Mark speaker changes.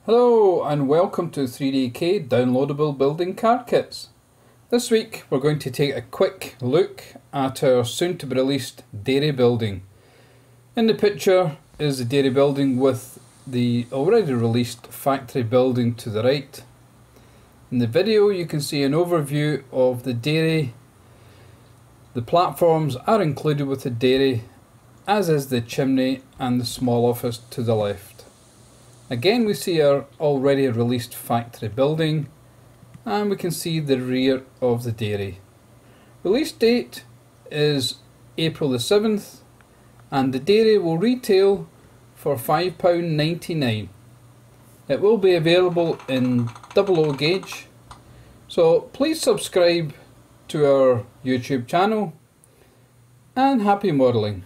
Speaker 1: Hello and welcome to 3DK Downloadable Building Card Kits. This week we're going to take a quick look at our soon to be released dairy building. In the picture is the dairy building with the already released factory building to the right. In the video you can see an overview of the dairy. The platforms are included with the dairy, as is the chimney and the small office to the left. Again we see our already released factory building, and we can see the rear of the dairy. Release date is April the 7th, and the dairy will retail for £5.99. It will be available in 00 gauge, so please subscribe to our YouTube channel, and happy modelling.